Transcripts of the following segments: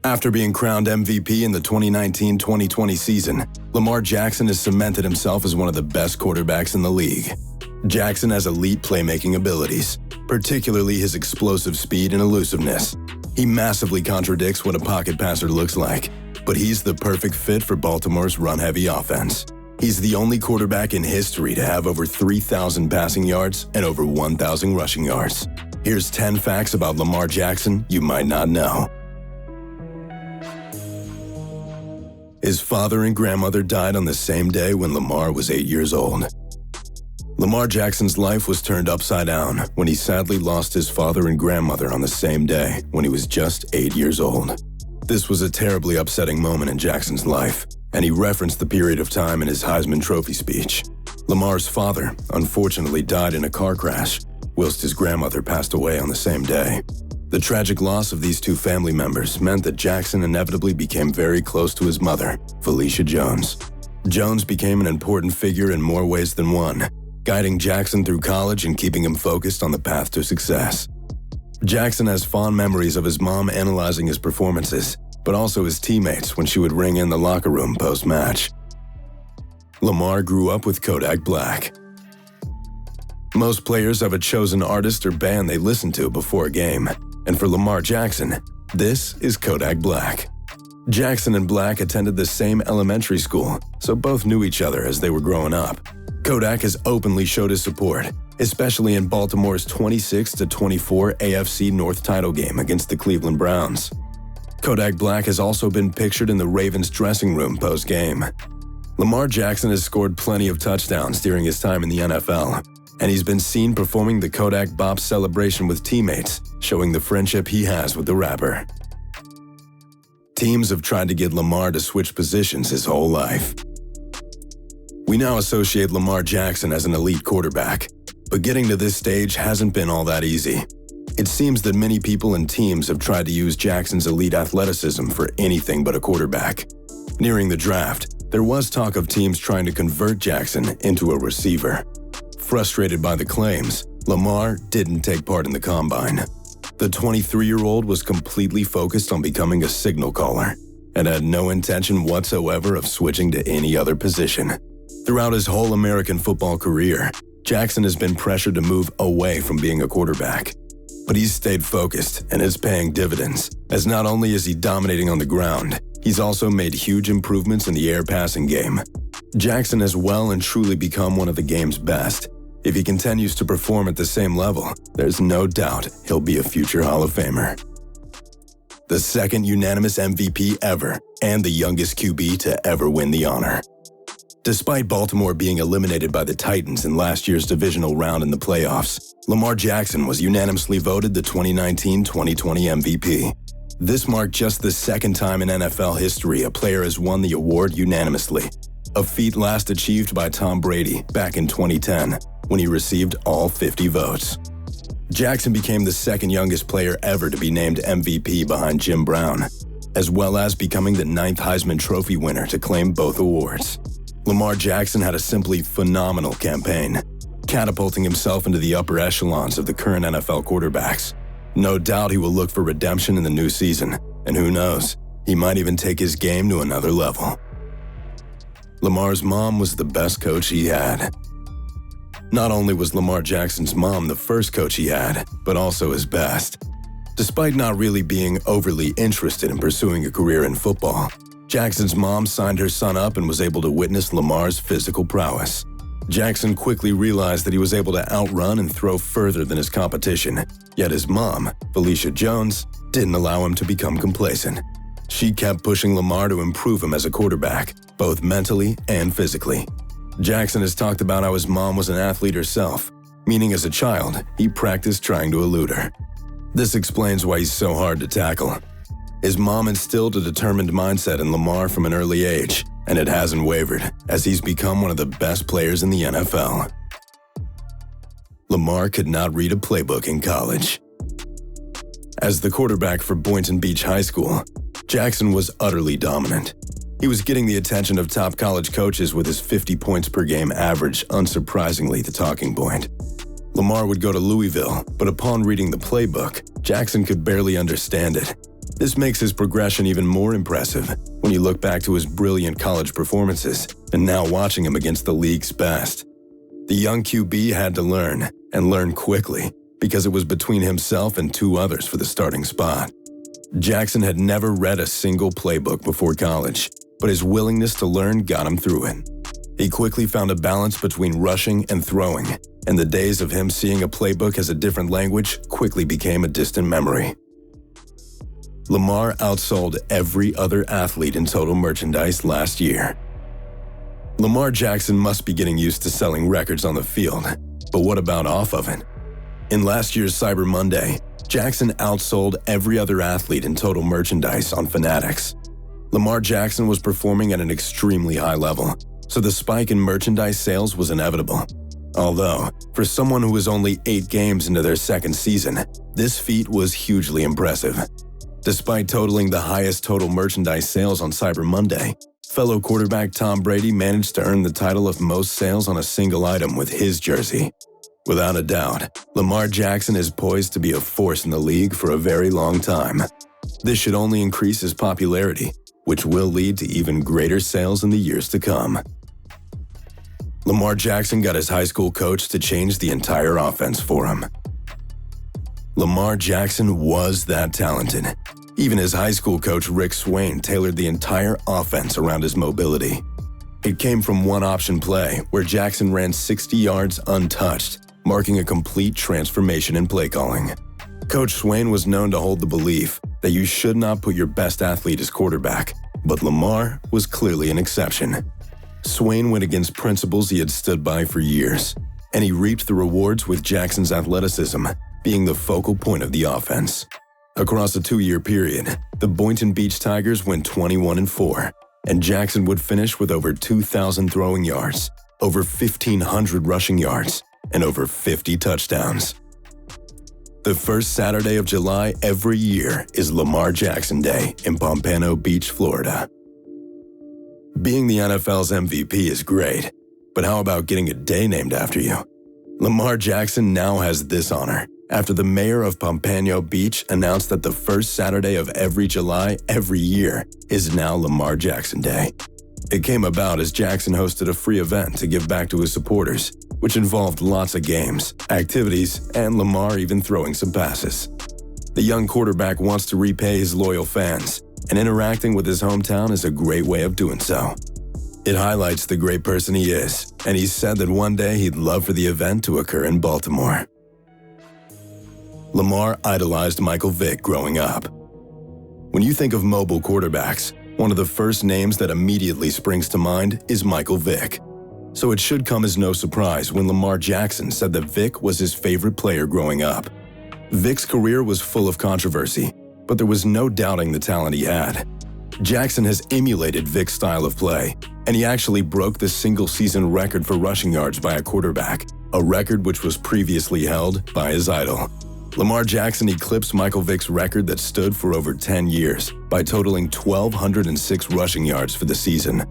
After being crowned MVP in the 2019-2020 season, Lamar Jackson has cemented himself as one of the best quarterbacks in the league. Jackson has elite playmaking abilities, particularly his explosive speed and elusiveness. He massively contradicts what a pocket passer looks like, but he's the perfect fit for Baltimore's run-heavy offense. He's the only quarterback in history to have over 3,000 passing yards and over 1,000 rushing yards. Here's 10 facts about Lamar Jackson you might not know. His father and grandmother died on the same day when Lamar was 8 years old. Lamar Jackson's life was turned upside down when he sadly lost his father and grandmother on the same day when he was just 8 years old. This was a terribly upsetting moment in Jackson's life, and he referenced the period of time in his Heisman Trophy speech. Lamar's father unfortunately died in a car crash, whilst his grandmother passed away on the same day. The tragic loss of these two family members meant that Jackson inevitably became very close to his mother, Felicia Jones. Jones became an important figure in more ways than one, guiding Jackson through college and keeping him focused on the path to success. Jackson has fond memories of his mom analyzing his performances, but also his teammates when she would ring in the locker room post-match. Lamar grew up with Kodak Black. Most players have a chosen artist or band they listen to before a game, and for Lamar Jackson, this is Kodak Black. Jackson and Black attended the same elementary school, so both knew each other as they were growing up. Kodak has openly showed his support, especially in Baltimore's 26-24 AFC North title game against the Cleveland Browns. Kodak Black has also been pictured in the Ravens dressing room post-game. Lamar Jackson has scored plenty of touchdowns during his time in the NFL, and he's been seen performing the Kodak Bop celebration with teammates, showing the friendship he has with the rapper. Teams have tried to get Lamar to switch positions his whole life. We now associate Lamar Jackson as an elite quarterback, but getting to this stage hasn't been all that easy. It seems that many people and teams have tried to use Jackson's elite athleticism for anything but a quarterback. Nearing the draft, there was talk of teams trying to convert Jackson into a receiver. Frustrated by the claims, Lamar didn't take part in the combine. The 23-year-old was completely focused on becoming a signal caller and had no intention whatsoever of switching to any other position. Throughout his whole American football career, Jackson has been pressured to move away from being a quarterback. But he's stayed focused and is paying dividends, as not only is he dominating on the ground, he's also made huge improvements in the air passing game. Jackson has well and truly become one of the game's best. If he continues to perform at the same level, there's no doubt he'll be a future Hall of Famer. The second unanimous MVP ever, and the youngest QB to ever win the honor. Despite Baltimore being eliminated by the Titans in last year's divisional round in the playoffs, Lamar Jackson was unanimously voted the 2019-2020 MVP. This marked just the second time in NFL history a player has won the award unanimously, a feat last achieved by Tom Brady back in 2010, when he received all 50 votes. Jackson became the second youngest player ever to be named MVP behind Jim Brown, as well as becoming the 9th Heisman Trophy winner to claim both awards. Lamar Jackson had a simply phenomenal campaign, catapulting himself into the upper echelons of the current NFL quarterbacks. No doubt he will look for redemption in the new season, and who knows, he might even take his game to another level. Lamar's mom was the best coach he had. Not only was Lamar Jackson's mom the first coach he had, but also his best. Despite not really being overly interested in pursuing a career in football, Jackson's mom signed her son up and was able to witness Lamar's physical prowess. Jackson quickly realized that he was able to outrun and throw further than his competition, yet his mom, Felicia Jones, didn't allow him to become complacent. She kept pushing Lamar to improve him as a quarterback, both mentally and physically. Jackson has talked about how his mom was an athlete herself, meaning as a child, he practiced trying to elude her. This explains why he's so hard to tackle. His mom instilled a determined mindset in Lamar from an early age, and it hasn't wavered, as he's become one of the best players in the NFL. Lamar could not read a playbook in college. As the quarterback for Boynton Beach High School, Jackson was utterly dominant. He was getting the attention of top college coaches with his 50 points per game average, unsurprisingly the talking point. Lamar would go to Louisville, but upon reading the playbook, Jackson could barely understand it. This makes his progression even more impressive when you look back to his brilliant college performances and now watching him against the league's best. The young QB had to learn, and learn quickly, because it was between himself and two others for the starting spot. Jackson had never read a single playbook before college, but his willingness to learn got him through it. He quickly found a balance between rushing and throwing, and the days of him seeing a playbook as a different language quickly became a distant memory. Lamar outsold every other athlete in total merchandise last year. Lamar Jackson must be getting used to selling records on the field, but what about off of it? In last year's Cyber Monday, Jackson outsold every other athlete in total merchandise on Fanatics. Lamar Jackson was performing at an extremely high level, so the spike in merchandise sales was inevitable. Although, for someone who was only 8 games into their second season, this feat was hugely impressive. Despite totaling the highest total merchandise sales on Cyber Monday, fellow quarterback Tom Brady managed to earn the title of most sales on a single item with his jersey. Without a doubt, Lamar Jackson is poised to be a force in the league for a very long time. This should only increase his popularity, which will lead to even greater sales in the years to come. Lamar Jackson got his high school coach to change the entire offense for him. Lamar Jackson was that talented. Even his high school coach Rick Swain tailored the entire offense around his mobility. It came from one option play where Jackson ran 60 yards untouched, marking a complete transformation in play calling. Coach Swain was known to hold the belief that you should not put your best athlete as quarterback, but Lamar was clearly an exception. Swain went against principles he had stood by for years, and he reaped the rewards with Jackson's athleticism being the focal point of the offense. Across a 2-year period, the Boynton Beach Tigers went 21-4, and Jackson would finish with over 2,000 throwing yards, over 1,500 rushing yards, and over 50 touchdowns. The first Saturday of July every year is Lamar Jackson Day in Pompano Beach, Florida. Being the NFL's MVP is great, but how about getting a day named after you? Lamar Jackson now has this honor after the mayor of Pompano Beach announced that the first Saturday of every July every year is now Lamar Jackson Day. It came about as Jackson hosted a free event to give back to his supporters, which involved lots of games, activities, and Lamar even throwing some passes. The young quarterback wants to repay his loyal fans, and interacting with his hometown is a great way of doing so. It highlights the great person he is, and he said that one day he'd love for the event to occur in Baltimore. Lamar idolized Michael Vick growing up. When you think of mobile quarterbacks, one of the first names that immediately springs to mind is Michael Vick. So it should come as no surprise when Lamar Jackson said that Vick was his favorite player growing up. Vick's career was full of controversy, but there was no doubting the talent he had. Jackson has emulated Vick's style of play, and he actually broke the single-season record for rushing yards by a quarterback, a record which was previously held by his idol. Lamar Jackson eclipsed Michael Vick's record that stood for over 10 years by totaling 1,206 rushing yards for the season.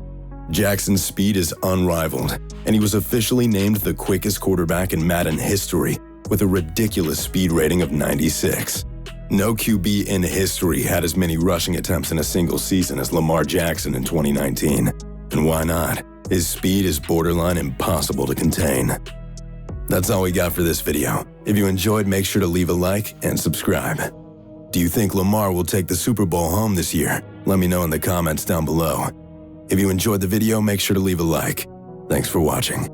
Jackson's speed is unrivaled, and he was officially named the quickest quarterback in Madden history with a ridiculous speed rating of 96. No QB in history had as many rushing attempts in a single season as Lamar Jackson in 2019. And why not? His speed is borderline impossible to contain. That's all we got for this video. If you enjoyed, make sure to leave a like and subscribe. Do you think Lamar will take the Super Bowl home this year? Let me know in the comments down below. If you enjoyed the video, make sure to leave a like. Thanks for watching.